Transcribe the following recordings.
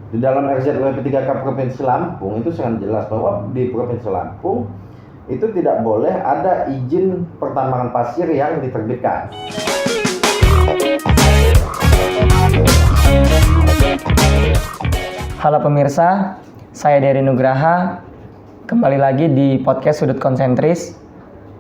Di dalam RZWP 3K Provinsi Lampung itu sangat jelas bahwa di Provinsi Lampung itu tidak boleh ada izin pertambangan pasir yang diterbitkan. Halo pemirsa, saya Dery Nugraha. Kembali lagi di podcast Sudut Konsentris.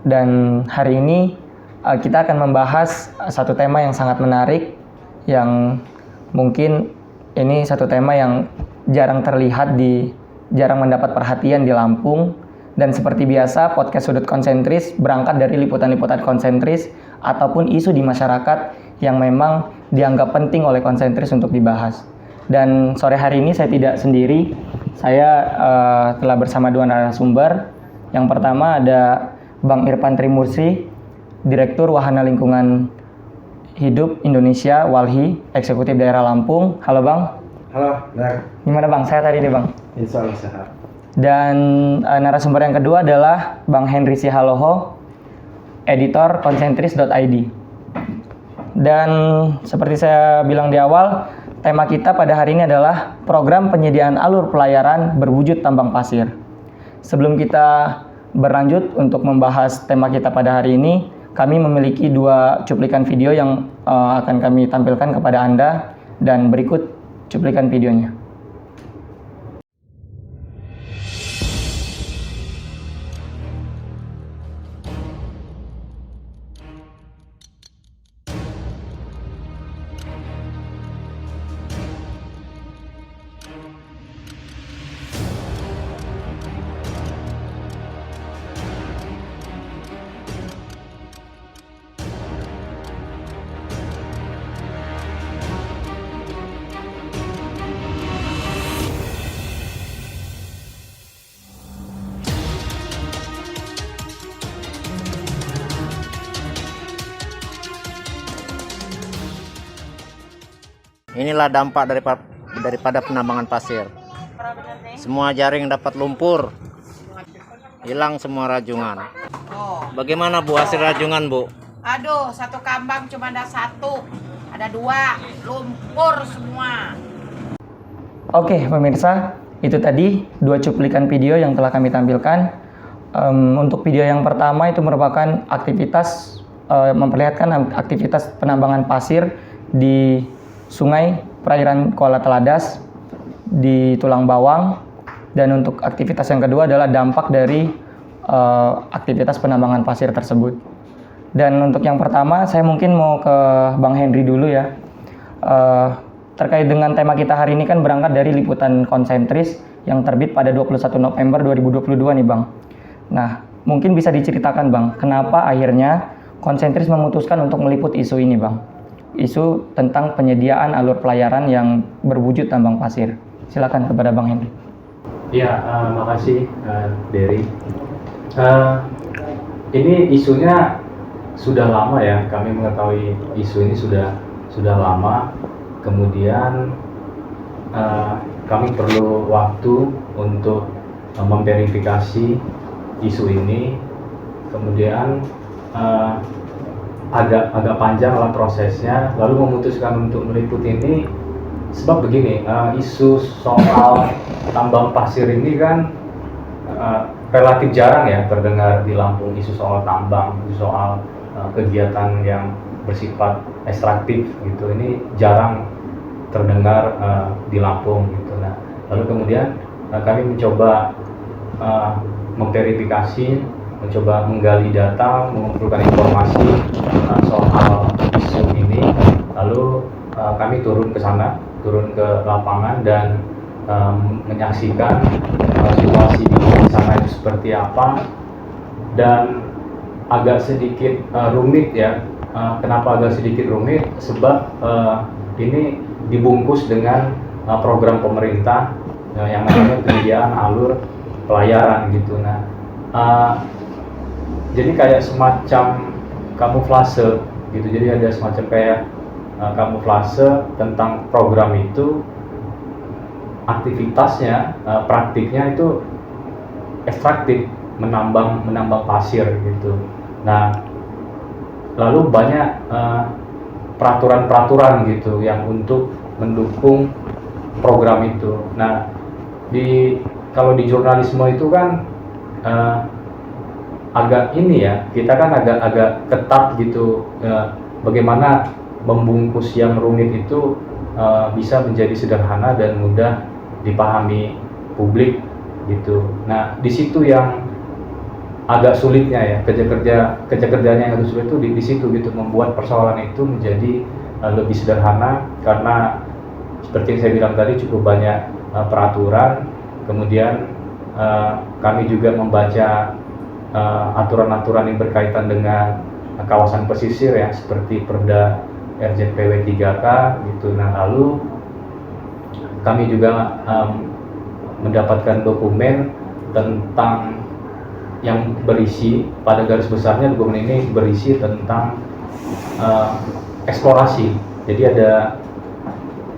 Dan hari ini kita akan membahas satu tema yang sangat menarik, yang mungkin ini satu tema yang jarang terlihat jarang mendapat perhatian di Lampung. Dan seperti biasa, podcast Sudut Konsentris berangkat dari liputan-liputan konsentris ataupun isu di masyarakat yang memang dianggap penting oleh konsentris untuk dibahas. Dan sore hari ini saya tidak sendiri, saya telah bersama dua narasumber. Yang pertama ada Bang Irfan Trimursi, Direktur Wahana Lingkungan Hidup Indonesia Walhi, Eksekutif Daerah Lampung. Halo Bang. Halo, benar. Gimana Bang? Sehat hari ini Bang? Insya Allah sehat. Dan narasumber yang kedua adalah Bang Henry Sihaloho, Editor Konsentris.id. Dan seperti saya bilang di awal, tema kita pada hari ini adalah program penyediaan alur pelayaran berwujud tambang pasir. Sebelum kita berlanjut untuk membahas tema kita pada hari ini, kami memiliki dua cuplikan video yang akan kami tampilkan kepada Anda, dan berikut cuplikan videonya. Inilah dampak daripada penambangan pasir. Semua jaring dapat lumpur, hilang semua rajungan. Bagaimana Bu hasil rajungan Bu? Aduh, satu kambang cuma ada satu, ada dua, lumpur semua. Oke pemirsa, itu tadi dua cuplikan video yang telah kami tampilkan. Untuk video yang pertama itu merupakan aktivitas, memperlihatkan aktivitas penambangan pasir di Sungai Perairan Kuala Teladas di Tulang Bawang. Dan untuk aktivitas yang kedua adalah dampak dari aktivitas penambangan pasir tersebut. Dan untuk yang pertama, saya mungkin mau ke Bang Henry dulu ya. Terkait dengan tema kita hari ini kan berangkat dari liputan konsentris yang terbit pada 21 November 2022 nih Bang. Nah, mungkin bisa diceritakan Bang, kenapa akhirnya konsentris memutuskan untuk meliput isu ini Bang? Isu tentang penyediaan alur pelayaran yang berwujud tambang pasir. Silakan kepada Bang Henry. Ya, makasih Dery. Ini isunya sudah lama ya. Kami mengetahui isu ini sudah lama. Kemudian kami perlu waktu untuk memverifikasi isu ini. Kemudian agak panjang lah prosesnya, lalu memutuskan untuk meliput ini sebab begini, isu soal tambang pasir ini kan relatif jarang ya terdengar di Lampung. Isu soal tambang, isu soal kegiatan yang bersifat ekstraktif gitu, ini jarang terdengar di Lampung gitu. Nah, lalu kemudian kami mencoba memverifikasi, mencoba menggali data, mengumpulkan informasi soal isu ini. Lalu kami turun ke sana, turun ke lapangan dan menyaksikan situasi di sana itu seperti apa. Dan agak sedikit rumit ya. Kenapa agak sedikit rumit? Sebab ini dibungkus dengan program pemerintah yang namanya penyediaan alur pelayaran gitu. Nah, jadi kayak semacam kamuflase gitu. Jadi ada semacam kayak kamuflase tentang program itu. Aktivitasnya, praktiknya itu ekstraktif, menambang pasir gitu. Nah, lalu banyak peraturan-peraturan gitu yang untuk mendukung program itu. Nah, kalau di jurnalisme itu kan agak ini ya, kita kan agak ketat gitu, bagaimana membungkus yang rumit itu bisa menjadi sederhana dan mudah dipahami publik gitu. Nah, di situ yang agak sulitnya ya, kerja-kerjanya yang agak sulit itu di situ gitu, membuat persoalan itu menjadi lebih sederhana, karena seperti yang saya bilang tadi cukup banyak peraturan. Kemudian kami juga membaca aturan-aturan yang berkaitan dengan kawasan pesisir ya, seperti Perda RZPW 3K gitu. Nah, lalu kami juga mendapatkan dokumen tentang yang berisi, pada garis besarnya dokumen ini berisi tentang eksplorasi. Jadi ada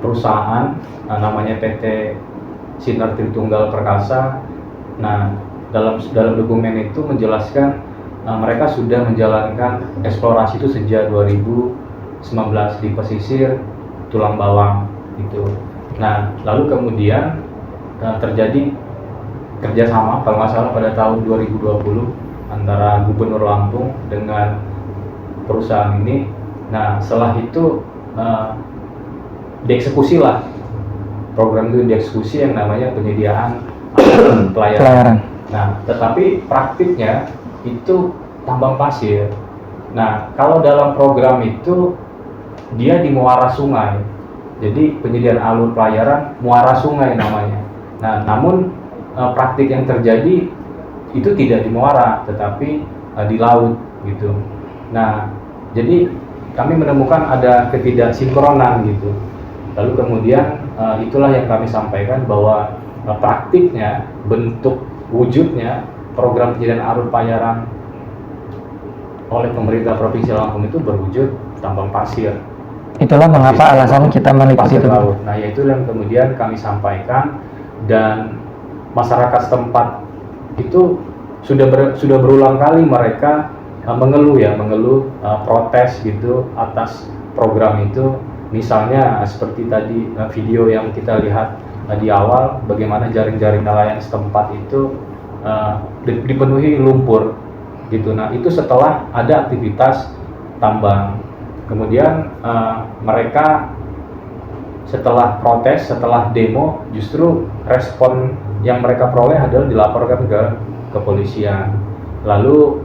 perusahaan namanya PT Sinar Tritunggal Perkasa. Nah, dalam dokumen itu menjelaskan mereka sudah menjalankan eksplorasi itu sejak 2019 di pesisir Tulang Bawang gitu. Nah, lalu kemudian terjadi kerjasama kalau nggak salah pada tahun 2020 antara Gubernur Lampung dengan perusahaan ini. Nah, setelah itu dieksekusi lah program itu, dieksekusi yang namanya penyediaan pelayaran. Nah, tetapi praktiknya itu tambang pasir. Nah, kalau dalam program itu dia di muara sungai, jadi penyediaan alur pelayaran muara sungai namanya. Nah, namun praktik yang terjadi itu tidak di muara, tetapi di laut gitu. Nah, jadi kami menemukan ada ketidaksinkronan gitu. Lalu kemudian itulah yang kami sampaikan, bahwa praktiknya, bentuk wujudnya program penyediaan alur pelayaran oleh pemerintah Provinsi Lampung itu berwujud tambang pasir. Itulah mengapa alasan kita meliputi itu. Laut. Nah, yaitu yang kemudian kami sampaikan, dan masyarakat setempat itu sudah berulang kali mereka mengeluh protes gitu atas program itu. Misalnya seperti tadi video yang kita lihat di awal, bagaimana jaring-jaring nelayan setempat itu dipenuhi lumpur gitu. Nah, itu setelah ada aktivitas tambang. Kemudian mereka setelah protes, setelah demo, justru respon yang mereka peroleh adalah dilaporkan ke kepolisian. Lalu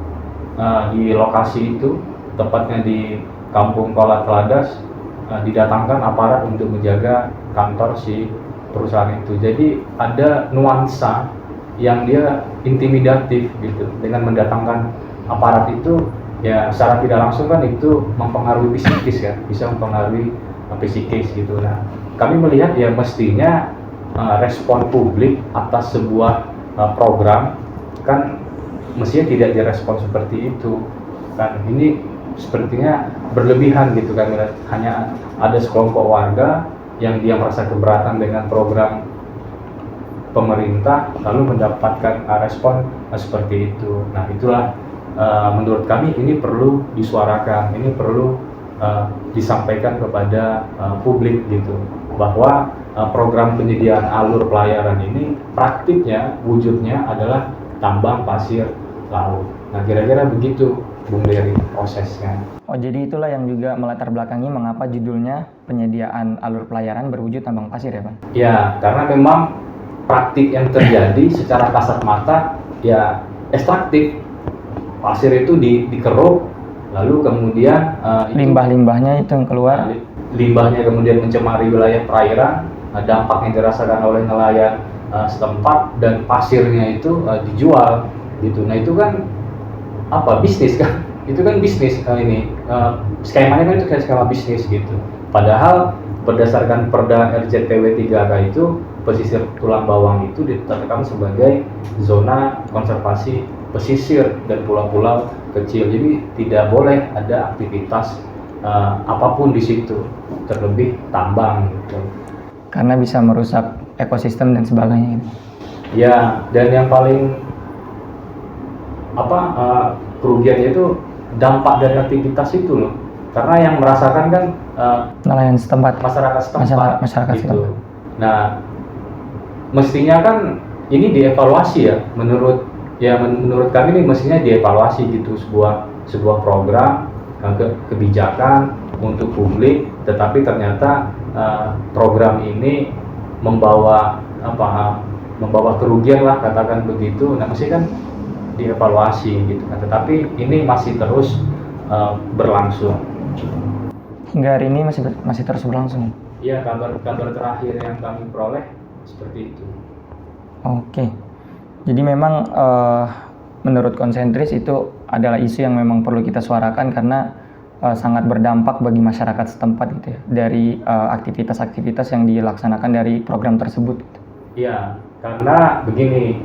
di lokasi itu, tepatnya di Kampung Kolat Teladas, didatangkan aparat untuk menjaga kantor si perusahaan itu. Jadi ada nuansa yang dia intimidatif gitu, dengan mendatangkan aparat itu ya, secara tidak langsung kan itu mempengaruhi psikis ya, bisa mempengaruhi psikis gitu. Nah, kami melihat ya mestinya respon publik atas sebuah program kan mestinya tidak direspon seperti itu kan. Ini sepertinya berlebihan gitu kan, hanya ada sekelompok warga yang dia merasa keberatan dengan program pemerintah lalu mendapatkan respon seperti itu. Nah, itulah menurut kami ini perlu disuarakan, ini perlu disampaikan kepada publik gitu, bahwa program penyediaan alur pelayaran ini praktiknya, wujudnya adalah tambang pasir laut. Nah, kira-kira begitu Bung Dery prosesnya. Oh, jadi itulah yang juga melatar belakangi mengapa judulnya penyediaan alur pelayaran berwujud tambang pasir ya, Pak? Ya, karena memang praktik yang terjadi secara kasat mata ya ekstraktif. Pasir itu dikeruk, lalu kemudian limbah-limbahnya itu yang keluar. Limbahnya kemudian mencemari wilayah perairan, dampak yang dirasakan oleh nelayan setempat, dan pasirnya itu dijual gitu. Nah, itu kan bisnis kan? Itu kan bisnis skemanya kan itu kayak skema bisnis gitu. Padahal berdasarkan Perda RZPW 3K itu, pesisir Tulang Bawang itu ditetapkan sebagai zona konservasi pesisir dan pulau-pulau kecil. Jadi tidak boleh ada aktivitas apapun di situ, terlebih tambang gitu. Karena bisa merusak ekosistem dan sebagainya. Ya, dan yang paling kerugiannya itu dampak dari aktivitas itu loh. Karena yang merasakan kan nelayan setempat, masyarakat setempat masyarakat gitu. setempat. Nah, mestinya kan ini dievaluasi ya, menurut kami ini mestinya dievaluasi gitu, sebuah program kebijakan untuk publik, tetapi ternyata program ini membawa kerugian lah, katakan begitu. Nah, mesti kan dievaluasi gitu kan, tetapi ini masih terus berlangsung. Hingga hari ini masih terus berlangsung. Iya, kabar terakhir yang kami peroleh seperti itu. Oke, jadi memang menurut Konsentris itu adalah isu yang memang perlu kita suarakan karena sangat berdampak bagi masyarakat setempat gitu ya, dari aktivitas-aktivitas yang dilaksanakan dari program tersebut. Iya, karena begini,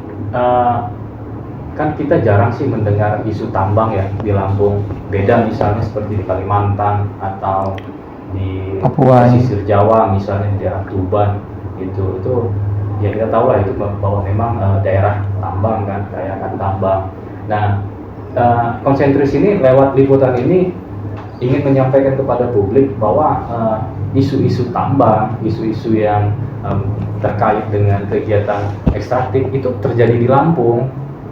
kan kita jarang sih mendengar isu tambang ya di Lampung. Beda misalnya seperti di Kalimantan atau di Papua, pesisir Jawa, misalnya di daerah Tuban gitu. Itu ya kita tahu lah itu bahwa memang daerah tambang kan, kaya akan tambang. Nah, Konsentris ini lewat liputan ini ingin menyampaikan kepada publik bahwa isu-isu tambang, isu-isu yang terkait dengan kegiatan ekstraktif itu terjadi di Lampung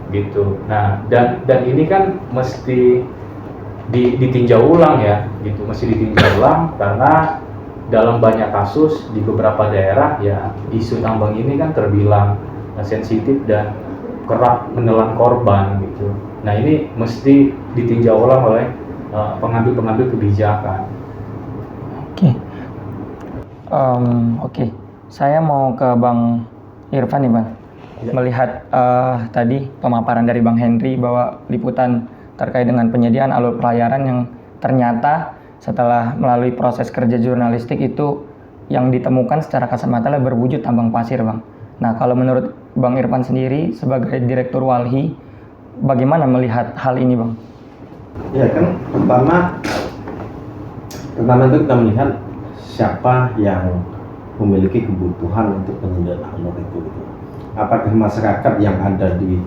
gitu. Nah, dan ini kan mesti ditinjau ulang ya gitu, mesti ditinjau ulang karena dalam banyak kasus di beberapa daerah ya isu tambang ini kan terbilang sensitif dan kerap menelan korban gitu. Nah, ini mesti ditinjau ulang oleh pengambil kebijakan. Oke. Saya mau ke Bang Irfan nih, Bang. Ya. Melihat tadi pemaparan dari Bang Henry bahwa liputan terkait dengan penyediaan alur pelayaran yang ternyata setelah melalui proses kerja jurnalistik itu yang ditemukan secara kasat mata berwujud tambang pasir, Bang. Nah, kalau menurut Bang Irfan sendiri sebagai Direktur Walhi, bagaimana melihat hal ini, Bang? Ya kan, pertama itu kita melihat siapa yang memiliki kebutuhan untuk penyediaan alur itu gitu. Apakah masyarakat yang ada di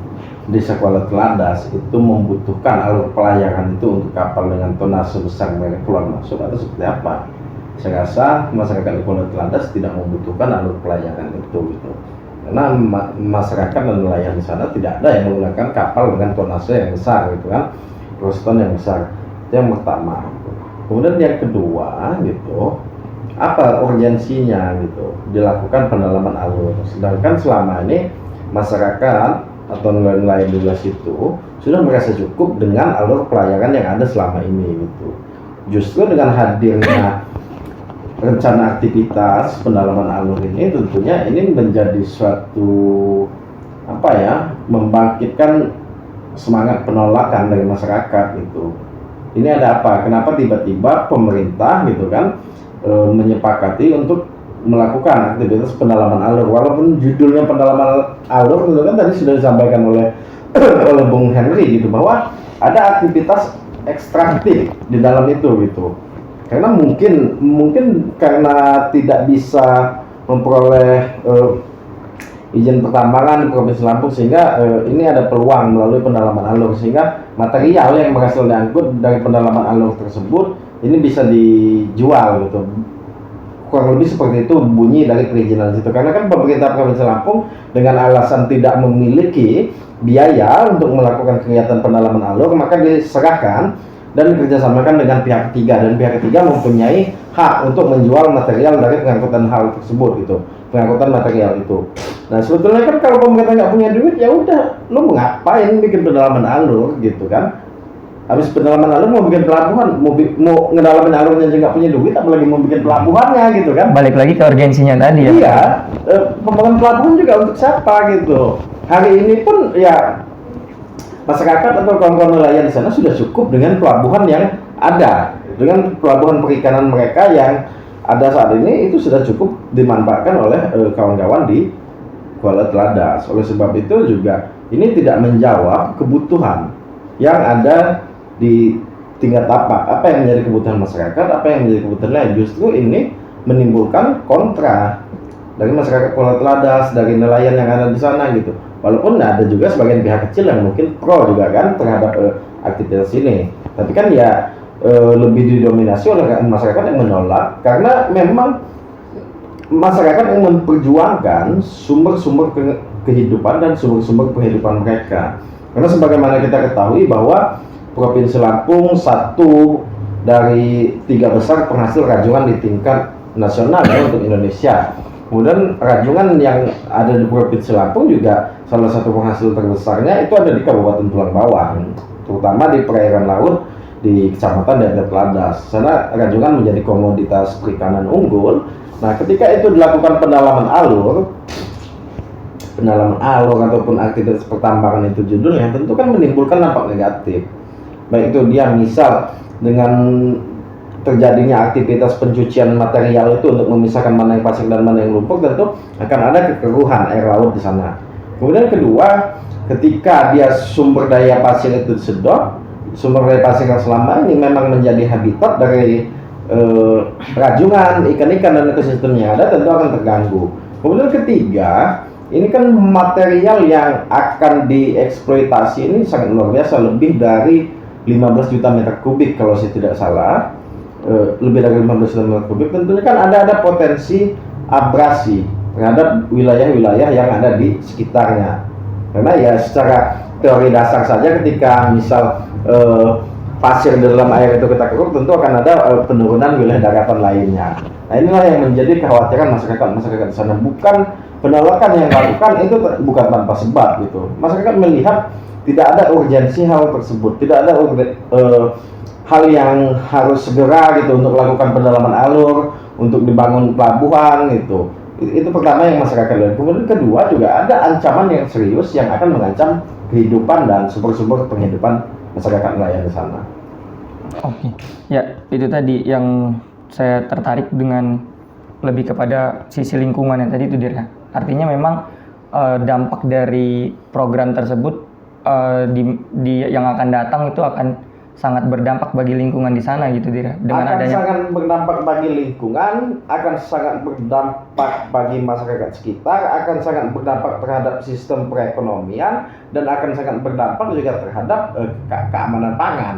Desa Kuala Teladas itu membutuhkan alur pelayaran itu untuk kapal dengan tonase besar mereka keluar masuk atau seperti apa? Saya rasa masyarakat di Kuala Teladas tidak membutuhkan alur pelayaran itu gitu. Karena masyarakat dan nelayan di sana tidak ada yang menggunakan kapal dengan tonase yang besar gitu kan, proston yang besar. Itu yang pertama. Kemudian yang kedua gitu, apa urgensinya gitu dilakukan pendalaman alur, sedangkan selama ini masyarakat atau nelayan di wilayah situ sudah merasa cukup dengan alur pelayaran yang ada selama ini gitu. Justru dengan hadirnya rencana aktivitas pendalaman alur ini tentunya ini menjadi suatu membangkitkan semangat penolakan dari masyarakat gitu. Ini ada apa? Kenapa tiba-tiba pemerintah gitu kan menyepakati untuk melakukan aktivitas pendalaman alur, walaupun judulnya pendalaman alur itu kan tadi sudah disampaikan oleh oleh Bung Henry gitu, bahwa ada aktivitas ekstraktif di dalam itu gitu. Karena mungkin karena tidak bisa memperoleh izin pertambangan di Provinsi Lampung, sehingga ini ada peluang melalui pendalaman alur, sehingga material yang berhasil diangkut dari pendalaman alur tersebut ini bisa dijual gitu. Kurang lebih seperti itu bunyi dari perizinan situ. Karena kan pemerintah Provinsi Lampung dengan alasan tidak memiliki biaya untuk melakukan kegiatan pendalaman alur, maka diserahkan dan dikerjasamakan dengan pihak ketiga, dan pihak ketiga mempunyai hak untuk menjual material dari pengangkutan hal tersebut gitu, pengangkutan material itu. Nah, sebetulnya kan kalau pemerintah nggak punya duit, ya udah, lo mau ngapain bikin pendalaman alur gitu kan? Habis pendalaman alur mau bikin pelabuhan, mau ngedalamin alurnya aja nggak punya duit, apalagi mau bikin pelabuhannya gitu kan? Balik lagi ke urgensinya tadi ya. Iya, pembangunan pelabuhan juga untuk siapa gitu. Hari ini pun ya masyarakat atau kawan-kawan nelayan di sana sudah cukup dengan pelabuhan yang ada, dengan pelabuhan perikanan mereka yang ada saat ini itu sudah cukup dimanfaatkan oleh kawan-kawan di Kuala Teladas. Oleh sebab itu juga ini tidak menjawab kebutuhan yang ada di tingkat apa yang menjadi kebutuhan masyarakat, apa yang menjadi kebutuhan lain. Justru ini menimbulkan kontra dari masyarakat Kuala Teladas, dari nelayan yang ada di sana gitu. Walaupun ada juga sebagian pihak kecil yang mungkin pro juga kan terhadap aktivitas ini, tapi kan ya lebih didominasi oleh masyarakat yang menolak, karena memang masyarakat yang memperjuangkan sumber-sumber kehidupan dan sumber-sumber kehidupan mereka. Karena sebagaimana kita ketahui bahwa Provinsi Lampung satu dari 3 besar penghasil rajungan di tingkat nasional ya, untuk Indonesia. Kemudian rajungan yang ada di Provinsi Lampung juga salah satu penghasil terbesarnya itu ada di Kabupaten Tulang Bawang, terutama di perairan laut di Kecamatan Daerah Teladas. Sana rajungan menjadi komoditas perikanan unggul. Nah, ketika itu dilakukan pendalaman alur ataupun aktivitas pertambangan itu judulnya, tentu kan menimbulkan dampak negatif. Baik itu dia misal dengan terjadinya aktivitas pencucian material itu untuk memisahkan mana yang pasir dan mana yang lumpur, tentu akan ada kekeruhan air laut di sana. Kemudian kedua, ketika dia sumber daya pasir itu disedot, sumber daya pasir yang selama ini memang menjadi habitat dari rajungan, ikan-ikan dan ekosistem yang ada, tentu akan terganggu. Kemudian ketiga, ini kan material yang akan dieksploitasi ini sangat luar biasa, lebih dari 15 juta meter kubik kalau saya tidak salah. Lebih dari 15 juta meter kubik, tentunya kan ada potensi abrasi terhadap wilayah-wilayah yang ada di sekitarnya. Karena ya secara teori dasar saja ketika misal pasir di dalam air itu kita keruk, tentu akan ada penurunan wilayah daratan lainnya. Nah, inilah yang menjadi kekhawatiran masyarakat di sana. Bukan penolakan yang dilakukan itu bukan tanpa sebab gitu. Masyarakat melihat tidak ada urgensi hal tersebut, tidak ada hal yang harus segera gitu untuk melakukan pendalaman alur, untuk dibangun pelabuhan gitu. Itu pertama yang masyarakat lihat. Kemudian kedua, juga ada ancaman yang serius yang akan mengancam kehidupan dan sumber-sumber penghidupan masyarakat nelayan di sana. Oke, ya itu tadi yang saya tertarik dengan lebih kepada sisi lingkungan yang tadi itu Dir. Artinya memang dampak dari program tersebut yang akan datang itu akan sangat berdampak bagi lingkungan di sana gitu Dir. Dengan adanya sangat berdampak bagi lingkungan, akan sangat berdampak bagi masyarakat sekitar, akan sangat berdampak terhadap sistem perekonomian, dan akan sangat berdampak juga terhadap keamanan pangan.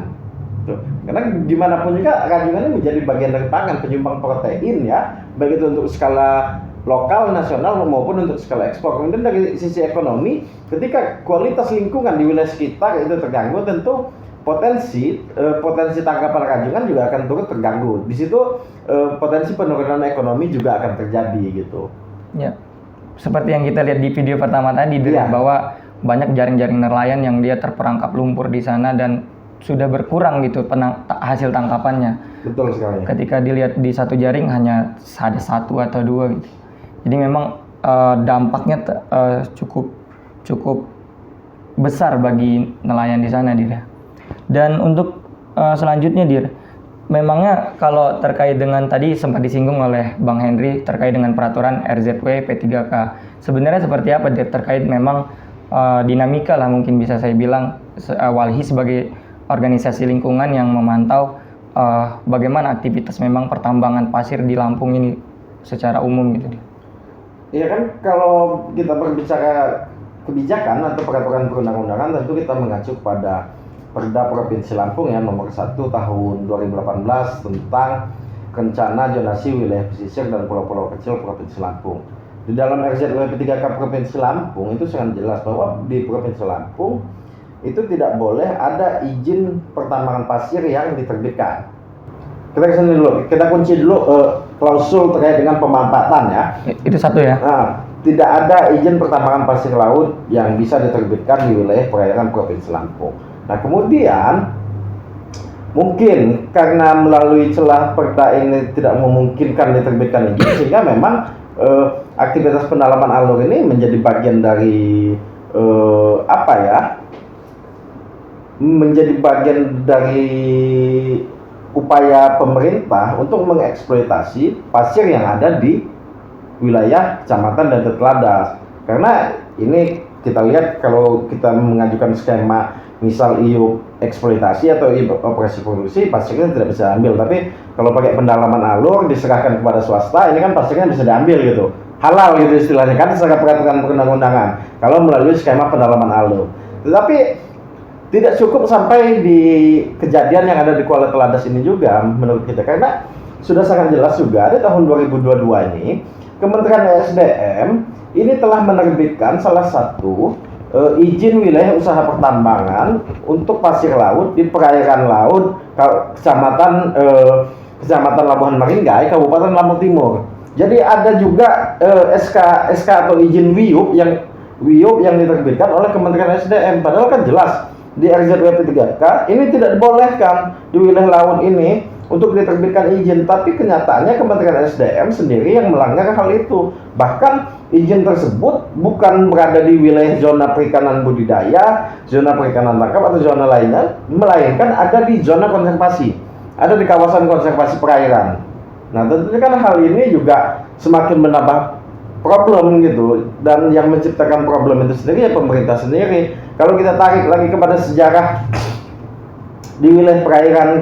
Tuh. Karena gimana pun juga rajungan ini menjadi bagian dari pangan, penyumbang protein ya, baik itu untuk skala lokal, nasional maupun untuk skala ekspor. Kemudian dari sisi ekonomi, ketika kualitas lingkungan di wilayah sekitar itu terganggu, tentu potensi tangkapan rajungan juga akan turut terganggu. Di situ potensi penurunan ekonomi juga akan terjadi gitu. Ya, seperti yang kita lihat di video pertama tadi ya, bahwa banyak jaring-jaring nelayan yang dia terperangkap lumpur di sana dan sudah berkurang gitu hasil tangkapannya. Betul sekali. Ketika dilihat di satu jaring hanya ada 1 atau 2 gitu. Jadi memang dampaknya cukup besar bagi nelayan di sana, Dir. Dan untuk selanjutnya, Dir, memangnya kalau terkait dengan tadi sempat disinggung oleh Bang Henry terkait dengan peraturan RZW P3K, sebenarnya seperti apa, Dir, terkait memang dinamika lah mungkin bisa saya bilang Walhi sebagai organisasi lingkungan yang memantau bagaimana aktivitas memang pertambangan pasir di Lampung ini secara umum gitu. Iya kan, kalau kita berbicara kebijakan atau peraturan perundang-undangan, tentu kita mengacu pada Perda Provinsi Lampung ya nomor 1 tahun 2018 tentang rencana zonasi wilayah pesisir dan pulau-pulau kecil Provinsi Lampung. Di dalam RZW P3K Provinsi Lampung itu sangat jelas bahwa di Provinsi Lampung itu tidak boleh ada izin pertambangan pasir yang diterbitkan. Kita kesini dulu, kita kunci dulu klausul terkait dengan pemanfaatan ya. Itu satu ya. Nah, tidak ada izin pertambangan pasir laut yang bisa diterbitkan di wilayah perairan Provinsi Lampung. Nah, kemudian mungkin karena melalui celah perda ini tidak memungkinkan diterbitkan izin, sehingga memang aktivitas pendalaman alur ini menjadi bagian dari menjadi bagian dari upaya pemerintah untuk mengeksploitasi pasir yang ada di wilayah Kecamatan Daerah Teladas. Karena ini kita lihat kalau kita mengajukan skema misal IUP eksploitasi atau IUP operasi produksi, pasirnya tidak bisa ambil. Tapi kalau pakai pendalaman alur diserahkan kepada swasta, ini kan pasirnya bisa diambil gitu. Halal gitu istilahnya kan secara peraturan perundang-undangan kalau melalui skema pendalaman alur. Tetapi tidak cukup sampai di kejadian yang ada di Kuala Teladas ini juga menurut kita, karena sudah sangat jelas juga di tahun 2022 ini Kementerian SDM ini telah menerbitkan salah satu izin wilayah usaha pertambangan untuk pasir laut di perairan laut Kecamatan Labuhan Maringgai, Kabupaten Lampung Timur. Jadi ada juga SK atau izin WIUP yang diterbitkan oleh Kementerian SDM. Padahal kan jelas di RZWP 3K ini tidak dibolehkan di wilayah laut ini untuk diterbitkan izin, tapi kenyataannya Kementerian SDM sendiri yang melanggar hal itu. Bahkan izin tersebut bukan berada di wilayah zona perikanan budidaya, zona perikanan tangkap atau zona lainnya, melainkan ada di zona konservasi, ada di kawasan konservasi perairan. Nah, tentunya kan hal ini juga semakin menambah problem gitu, dan yang menciptakan problem itu sendiri ya pemerintah sendiri. Kalau kita tarik lagi kepada sejarah di wilayah perairan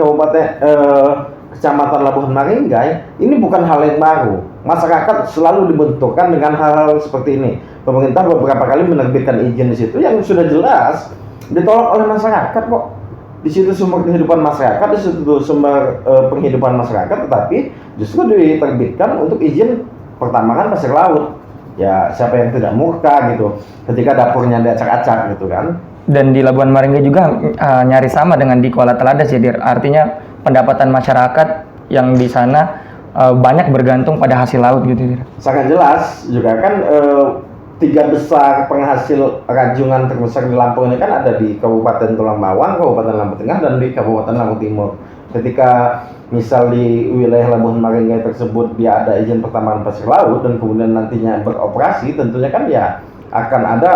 Kecamatan Labuhan Maringgai, ini bukan hal yang baru. Masyarakat selalu dibenturkan dengan hal-hal seperti ini. Pemerintah beberapa kali menerbitkan izin di situ yang sudah jelas ditolak oleh masyarakat kok. Di situ sumber kehidupan masyarakat, di situ sumber penghidupan masyarakat, tetapi justru diterbitkan untuk izin pertambangan pasir laut. Ya, siapa yang tidak murka gitu ketika dapurnya diacak-acak gitu kan. Dan di Labuan Maringgai juga nyaris sama dengan di Kuala Teladas ya, artinya pendapatan masyarakat yang di sana banyak bergantung pada hasil laut gitu. Sangat jelas juga kan 3 besar penghasil rajungan terbesar di Lampung ini kan ada di Kabupaten Tulang Bawang, Kabupaten Lampung Tengah, dan di Kabupaten Lampung Timur. Ketika misal di wilayah Labuhan Maringgai tersebut dia ada izin pertambangan pasir laut dan kemudian nantinya beroperasi, tentunya kan ya akan ada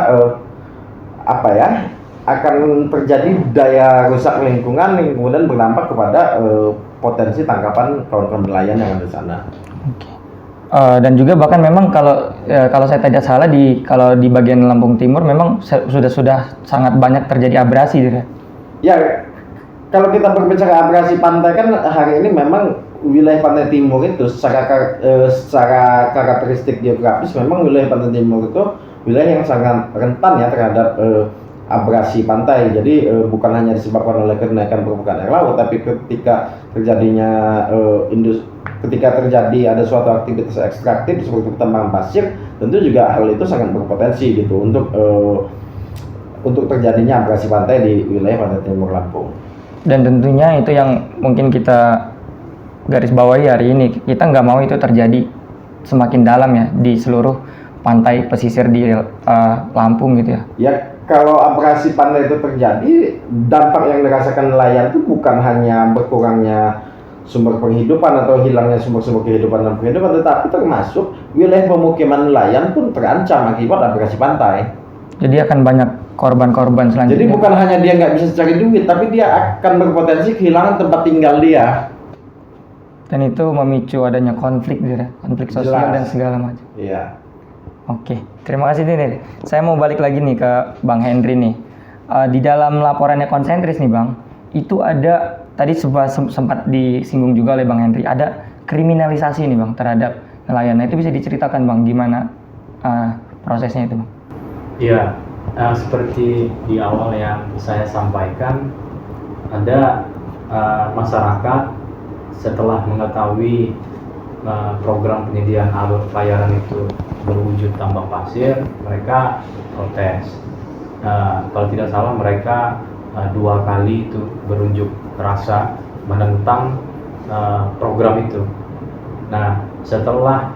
akan terjadi daya rusak lingkungan yang kemudian berdampak kepada potensi tangkapan kawan-kawan nelayan yang ada di sana. Dan juga bahkan memang kalau saya tidak salah kalau di bagian Lampung Timur memang sudah sangat banyak terjadi abrasi gitu. Ya, kalau kita berbicara abrasi pantai kan hari ini memang wilayah pantai timur itu secara karakteristik geografis memang wilayah pantai timur itu wilayah yang sangat rentan ya terhadap abrasi pantai. Jadi bukan hanya disebabkan oleh kenaikan permukaan air laut, tapi ketika terjadi ada suatu aktivitas ekstraktif seperti pertambangan pasir, tentu juga hal itu sangat berpotensi gitu untuk terjadinya abrasi pantai di wilayah pantai timur Lampung. Dan tentunya itu yang mungkin kita garis bawahi hari ini, kita nggak mau itu terjadi semakin dalam ya di seluruh pantai pesisir di Lampung gitu ya. Ya, kalau abrasi pantai itu terjadi, dampak yang dirasakan nelayan itu bukan hanya berkurangnya sumber penghidupan atau hilangnya sumber-sumber kehidupan dan penghidupan, tetapi termasuk wilayah pemukiman nelayan pun terancam akibat abrasi pantai. Jadi akan banyak korban-korban selanjutnya. Jadi bukan hanya dia nggak bisa cari duit, tapi dia akan berpotensi kehilangan tempat tinggal dia. Dan itu memicu adanya konflik sosial. Jelas. Dan segala macam. Iya. Oke, terima kasih nih. Saya mau balik lagi nih ke Bang Henry nih. Di dalam laporannya konsentris nih Bang, itu ada tadi sempat disinggung juga oleh Bang Henry, ada kriminalisasi nih Bang terhadap nelayan. Nah, itu bisa diceritakan Bang gimana prosesnya itu Bang? Iya, seperti di awal yang saya sampaikan, ada masyarakat setelah mengetahui program penyediaan alur pelayaran itu berwujud tambang pasir, mereka protes. Kalau tidak salah mereka 2 kali itu berunjuk rasa menentang program itu. Nah, setelah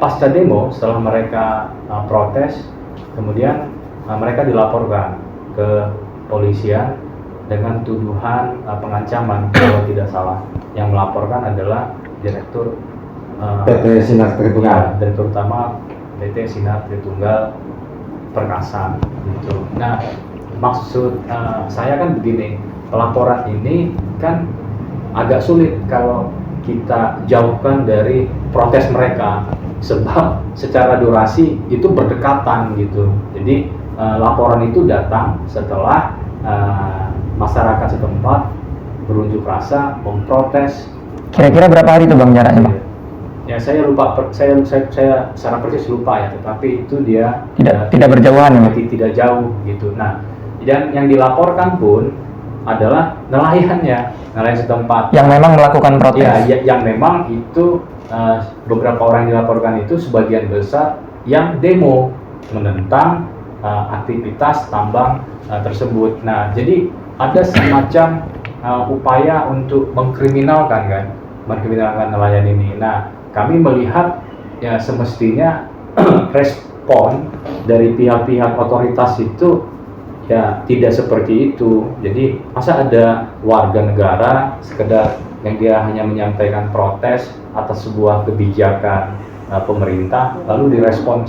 pasca demo, setelah mereka protes, kemudian mereka dilaporkan ke polisian dengan tuduhan pengancaman kalau tidak salah. Yang melaporkan adalah Direktur PT Sinar Tritunggal, Direktur Utama PT Sinar Tritunggal Perkasa gitu. Nah, maksud saya kan begini, pelaporan ini kan agak sulit kalau kita jauhkan dari protes mereka, sebab secara durasi itu berdekatan gitu. Jadi laporan itu datang setelah masyarakat setempat berunjuk rasa memprotes. Kira-kira berapa hari itu Bang jaraknya Bang? Ya saya lupa, saya secara persis lupa ya, tetapi itu dia tidak berjauhan ya? Tidak jauh gitu. Nah, dan yang dilaporkan pun adalah nelayan setempat yang memang melakukan protes. Ya, yang memang itu beberapa orang yang dilaporkan itu sebagian besar yang demo menentang aktivitas tambang tersebut. Nah, jadi ada semacam upaya untuk mengkriminalkan nelayan ini. Nah, kami melihat ya semestinya respon dari pihak-pihak otoritas itu ya tidak seperti itu. Jadi masa ada warga negara sekedar yang dia hanya menyampaikan protes atas sebuah kebijakan pemerintah lalu direspon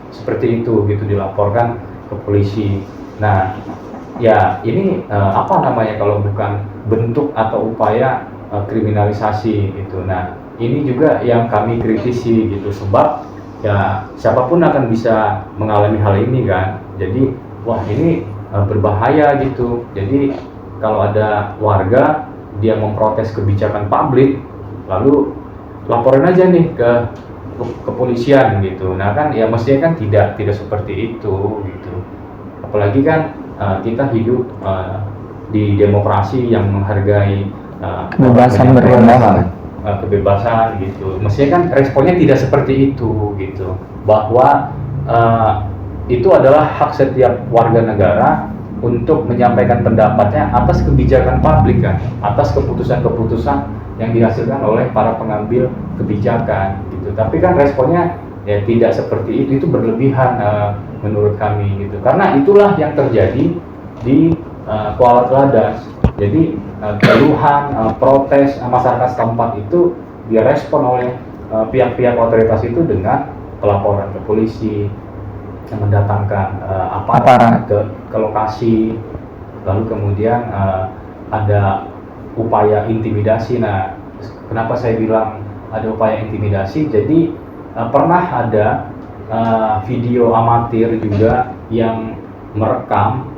seperti itu gitu, dilaporkan ke polisi. Nah, ya ini apa namanya kalau bukan bentuk atau upaya kriminalisasi gitu. Nah, ini juga yang kami kritisi gitu, sebab ya siapapun akan bisa mengalami hal ini kan. Jadi wah ini berbahaya gitu. Jadi kalau ada warga dia memprotes kebijakan publik, lalu laporin aja nih ke kepolisian gitu. Nah kan ya mestinya kan tidak seperti itu gitu. Apalagi kan kita hidup di demokrasi yang menghargai kebebasan berpendapat, kebebasan gitu. Mestinya kan responnya tidak seperti itu gitu. Bahwa itu adalah hak setiap warga negara untuk menyampaikan pendapatnya atas kebijakan publik kan, atas keputusan-keputusan yang dihasilkan oleh para pengambil kebijakan gitu. Tapi kan responnya ya tidak seperti itu berlebihan menurut kami gitu. Karena itulah yang terjadi di Kuala Teladan. Jadi keluhan, protes masyarakat setempat itu direspon oleh pihak-pihak otoritas itu dengan pelaporan ke polisi, yang mendatangkan aparat ke lokasi, lalu kemudian ada upaya intimidasi. Nah, kenapa saya bilang ada upaya intimidasi? Jadi pernah ada video amatir juga yang merekam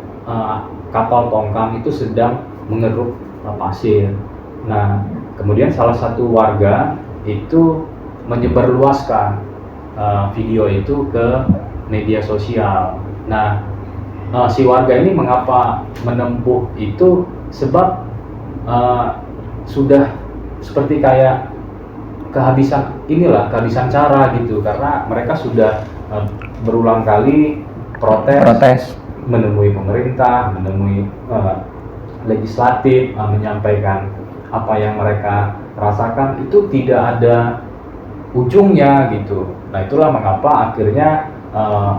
kapal tongkang itu sedang mengeruk pasir. Nah, kemudian salah satu warga itu menyebarluaskan video itu ke media sosial. Nah, si warga ini mengapa menempuh itu? Sebab sudah seperti kayak kehabisan cara gitu, karena mereka sudah berulang kali protes menemui pemerintah, menemui legislatif, menyampaikan apa yang mereka rasakan, itu tidak ada ujungnya gitu. Nah, itulah mengapa akhirnya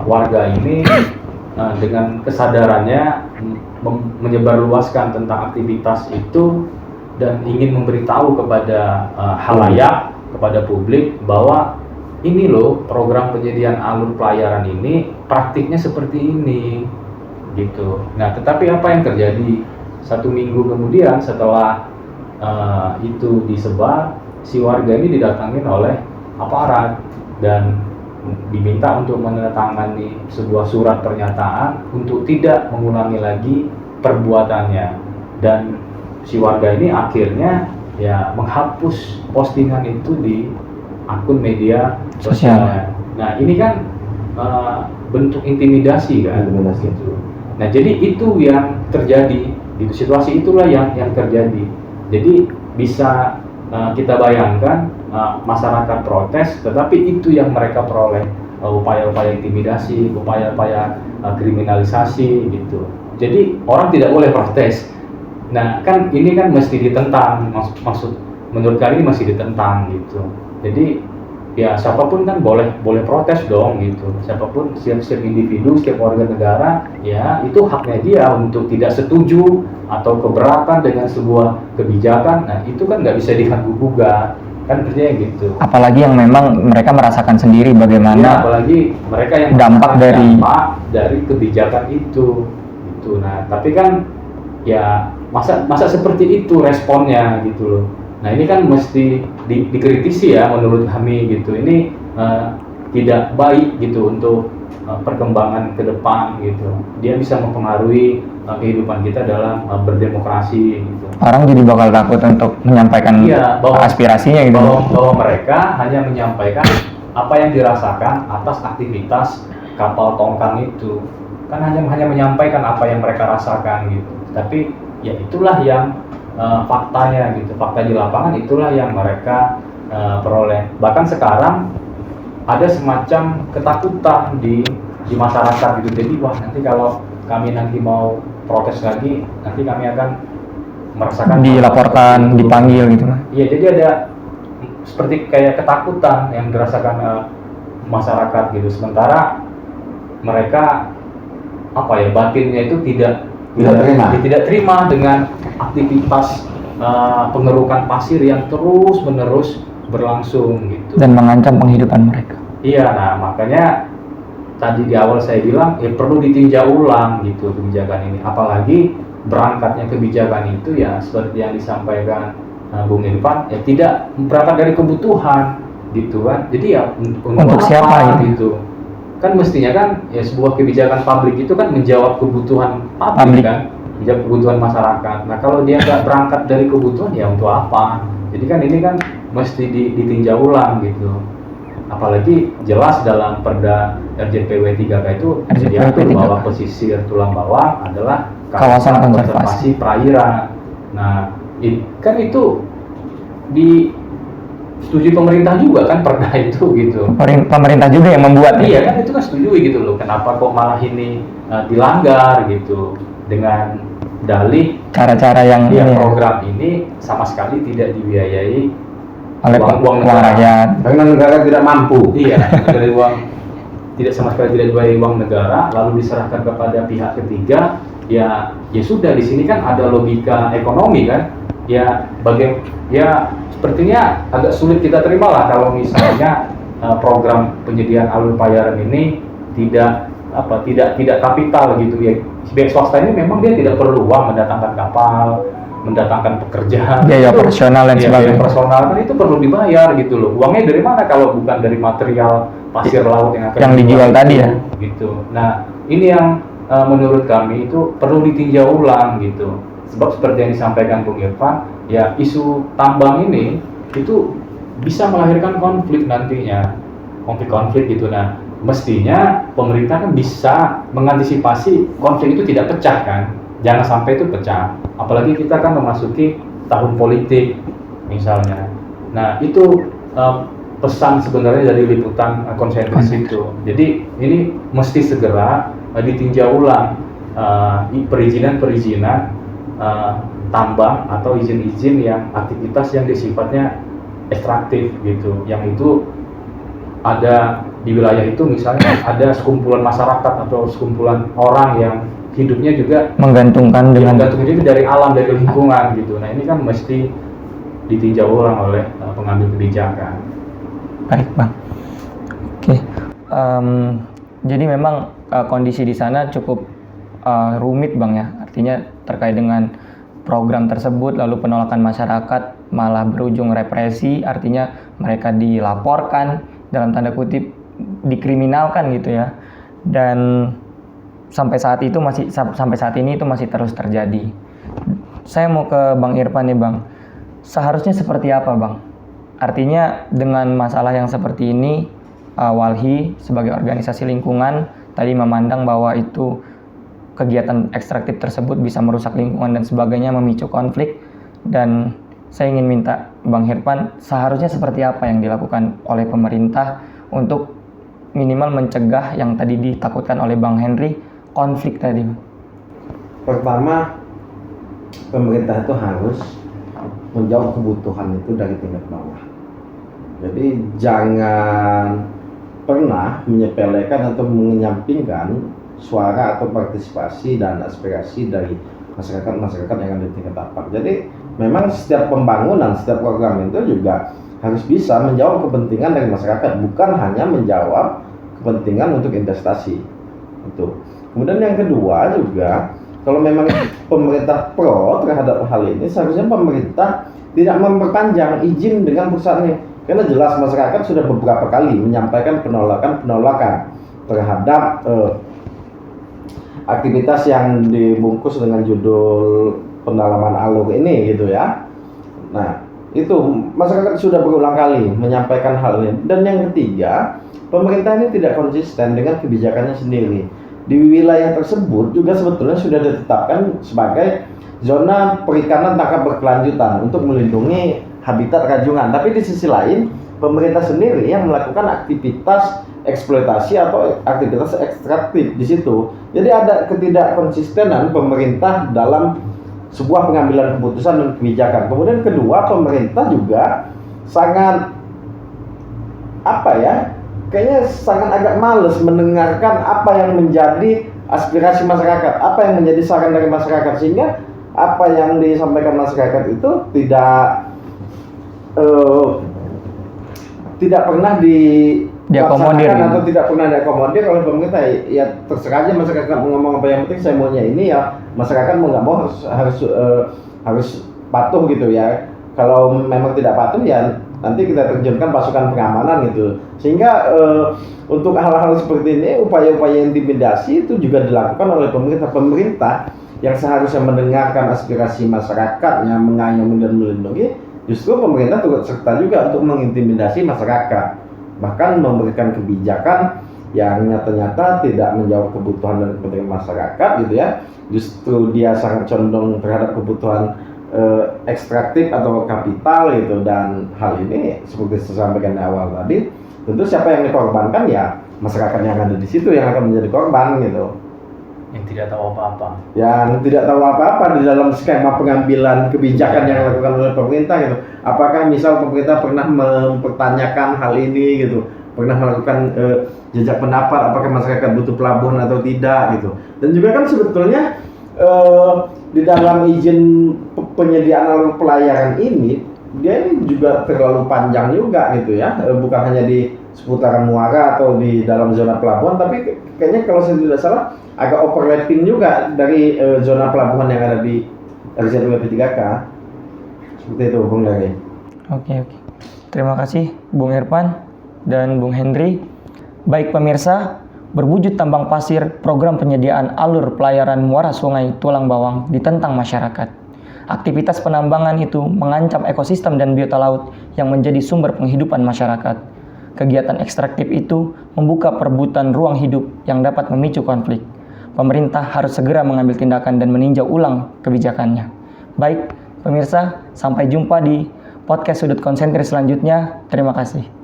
warga ini dengan kesadarannya menyebarluaskan tentang aktivitas itu dan ingin memberitahu kepada halayak, kepada publik bahwa ini loh program penyediaan alur pelayaran ini praktiknya seperti ini gitu. Nah, tetapi apa yang terjadi? 1 minggu kemudian setelah itu disebar, si warga ini didatangin oleh aparat dan diminta untuk menandatangani sebuah surat pernyataan untuk tidak mengulangi lagi perbuatannya. Dan si warga ini akhirnya ya menghapus postingan itu di akun media sosial. Nah, ini kan bentuk intimidasi kan, gitu. Nah, jadi itu yang terjadi, gitu. Situasi itulah yang terjadi. Jadi bisa kita bayangkan masyarakat protes, tetapi itu yang mereka peroleh, upaya-upaya intimidasi, upaya-upaya kriminalisasi gitu. Jadi orang tidak boleh protes. Nah, kan ini kan mesti ditentang, maksud menurut kami masih ditentang gitu. Jadi ya siapapun kan boleh protes dong gitu. Siapapun, setiap individu, setiap warga negara, ya itu haknya dia untuk tidak setuju atau keberatan dengan sebuah kebijakan. Nah, itu kan nggak bisa diganggu gugat, kan kerjanya gitu. Apalagi yang memang mereka merasakan sendiri bagaimana ya, apalagi mereka yang dampak dari kebijakan itu gitu. Nah, tapi kan ya masa seperti itu responnya gitu loh. Nah, ini kan mesti dikritisi ya menurut kami gitu. Ini tidak baik gitu untuk perkembangan ke depan gitu. Dia bisa mempengaruhi kehidupan kita dalam berdemokrasi gitu. Orang jadi bakal takut untuk menyampaikan aspirasinya gitu. Bahwa mereka hanya menyampaikan apa yang dirasakan atas aktivitas kapal tongkang itu. Kan hanya menyampaikan apa yang mereka rasakan gitu. Tapi ya itulah yang faktanya gitu, fakta di lapangan itulah yang mereka peroleh. Bahkan sekarang ada semacam ketakutan di masyarakat gitu. Jadi wah, nanti kalau kami nanti mau protes lagi, nanti kami akan merasakan Dilaporkan, dipanggil gitu. Iya, jadi ada seperti kayak ketakutan yang dirasakan masyarakat gitu. Sementara mereka apa ya, batinnya itu tidak terima dengan aktivitas pengerukan pasir yang terus menerus berlangsung gitu. Dan mengancam penghidupan mereka. Iya, nah makanya tadi di awal saya bilang ya perlu ditinjau ulang gitu kebijakan ini. Apalagi berangkatnya kebijakan itu ya seperti yang disampaikan Bung Irfan, ya tidak berangkat dari kebutuhan gitu kan. Jadi ya Untuk siapa gitu. Kan mestinya kan ya sebuah kebijakan publik itu kan menjawab kebutuhan publik kan, menjawab kebutuhan masyarakat. Nah kalau dia nggak berangkat dari kebutuhan ya untuk apa? Jadi kan ini kan mesti ditinjau ulang gitu. Apalagi jelas dalam Perda RJPW 3K itu diatur bahwa pesisir tulang bawang adalah kawasan konservasi perairan. Nah, kan itu disetujui pemerintah juga kan Perda itu gitu. Pemerintah juga yang membuat. Iya kan, itu kan setujui gitu loh. Kenapa kok malah ini dilanggar gitu dengan dalih Cara-cara yang program ini sama sekali tidak dibiayai oleh uang rakyat. Karena negara tidak mampu. Iya, dari uang tidak sama sekali tidak dibayar uang negara, lalu diserahkan kepada pihak ketiga. Ya sudah, di sini kan ada logika ekonomi kan. Ya sepertinya agak sulit kita terima lah kalau misalnya program penyediaan alur pelayaran ini tidak kapital gitu ya. Pihak swasta ini memang dia tidak perlu uang mendatangkan kapal, mendatangkan pekerja, biaya operasional dan sebagainya. Biaya operasional kan itu perlu dibayar gitu loh. Uangnya dari mana kalau bukan dari material pasir laut yang akan dijual tadi ya? Gitu. Nah, ini yang menurut kami itu perlu ditinjau ulang gitu. Sebab seperti yang disampaikan Bung Irfan, ya isu tambang ini itu bisa melahirkan konflik nantinya, konflik gitu. Nah, mestinya pemerintah kan bisa mengantisipasi konflik itu tidak pecah kan. Jangan sampai itu pecah. Apalagi kita kan memasuki tahun politik misalnya. Nah itu pesan sebenarnya dari liputan konsentris itu. Jadi ini mesti segera ditinjau ulang perizinan tambang atau izin-izin yang aktivitas yang sifatnya ekstraktif gitu. Yang itu ada di wilayah itu misalnya ada sekumpulan masyarakat atau sekumpulan orang yang hidupnya juga menggantungkan itu dari alam, dari lingkungan gitu. Nah ini kan mesti ditinjau ulang oleh pengambil kebijakan. Baik Bang. Oke. Jadi memang kondisi di sana cukup rumit Bang ya. Artinya terkait dengan program tersebut, lalu penolakan masyarakat malah berujung represi. Artinya mereka dilaporkan, dalam tanda kutip dikriminalkan gitu ya. Dan sampai saat ini itu masih terus terjadi. Saya mau ke Bang Irfan nih Bang. Seharusnya seperti apa Bang? Artinya dengan masalah yang seperti ini, Walhi sebagai organisasi lingkungan tadi memandang bahwa itu kegiatan ekstraktif tersebut bisa merusak lingkungan dan sebagainya, memicu konflik. Dan saya ingin minta Bang Irfan, seharusnya seperti apa yang dilakukan oleh pemerintah untuk minimal mencegah yang tadi ditakutkan oleh Bang Henry, konflik tadi? Pertama, pemerintah itu harus menjawab kebutuhan itu dari tingkat bawah. Jadi jangan pernah menyepelekan atau menyampingkan suara atau partisipasi dan aspirasi dari masyarakat yang ada di tingkat tapak. Jadi memang setiap pembangunan, setiap program itu juga harus bisa menjawab kepentingan dari masyarakat, bukan hanya menjawab kepentingan untuk investasi. Itu. Kemudian yang kedua juga, kalau memang pemerintah pro terhadap hal ini, seharusnya pemerintah tidak memperpanjang izin dengan perusahaan ini. Karena jelas masyarakat sudah beberapa kali menyampaikan penolakan terhadap aktivitas yang dibungkus dengan judul pendalaman alur ini gitu ya. Nah, itu masyarakat sudah berulang kali menyampaikan hal ini. Dan yang ketiga, pemerintah ini tidak konsisten dengan kebijakannya sendiri. Di wilayah tersebut juga sebetulnya sudah ditetapkan sebagai zona perikanan tangkap berkelanjutan untuk melindungi habitat rajungan. Tapi di sisi lain, pemerintah sendiri yang melakukan aktivitas eksploitasi atau aktivitas ekstraktif di situ. Jadi ada ketidakkonsistenan pemerintah dalam sebuah pengambilan keputusan dan kebijakan. Kemudian kedua, pemerintah juga sangat kayaknya sangat agak males mendengarkan apa yang menjadi aspirasi masyarakat, apa yang menjadi saran dari masyarakat, sehingga apa yang disampaikan masyarakat itu tidak pernah diakomodir atau tidak pernah diakomodir oleh pemerintah. Ya terserah aja masyarakat mau ngomong apa, yang penting saya maunya ini, ya masyarakat mau nggak mau harus patuh gitu ya. Kalau memang tidak patuh ya nanti kita terjunkan pasukan pengamanan gitu. Sehingga untuk hal-hal seperti ini, upaya-upaya intimidasi itu juga dilakukan oleh pemerintah yang seharusnya mendengarkan aspirasi masyarakatnya, mengayomi dan melindungi. Justru pemerintah turut serta juga untuk mengintimidasi masyarakat, bahkan memberikan kebijakan yang nyata-nyata tidak menjawab kebutuhan dan kepentingan masyarakat gitu ya. Justru dia sangat condong terhadap kebutuhan ekstraktif atau kapital gitu. Dan hal ini seperti saya sampaikan di awal tadi, tentu siapa yang dikorbankan ya masyarakat yang ada di situ yang akan menjadi korban gitu. Yang tidak tahu apa-apa. Yang tidak tahu apa-apa di dalam skema pengambilan kebijakan yang dilakukan oleh pemerintah gitu. Apakah misal pemerintah pernah mempertanyakan hal ini gitu, pernah melakukan jejak pendapat apakah masyarakat butuh pelabuhan atau tidak gitu. Dan juga kan sebetulnya di dalam izin penyediaan alur pelayaran ini, dia ini juga terlalu panjang juga gitu ya, bukan hanya di seputaran muara atau di dalam zona pelabuhan, tapi kayaknya kalau saya tidak salah agak overlapping juga dari zona pelabuhan yang ada di RZ2P3K. Seperti itu Bung Dari. Oke. Terima kasih Bung Irfan dan Bung Henry. Baik pemirsa, berwujud tambang pasir, program penyediaan alur pelayaran muara sungai Tulang Bawang ditentang masyarakat. Aktivitas penambangan itu mengancam ekosistem dan biota laut yang menjadi sumber penghidupan masyarakat. Kegiatan ekstraktif itu membuka perebutan ruang hidup yang dapat memicu konflik. Pemerintah harus segera mengambil tindakan dan meninjau ulang kebijakannya. Baik, pemirsa, sampai jumpa di podcast Sudut Konsentris selanjutnya. Terima kasih.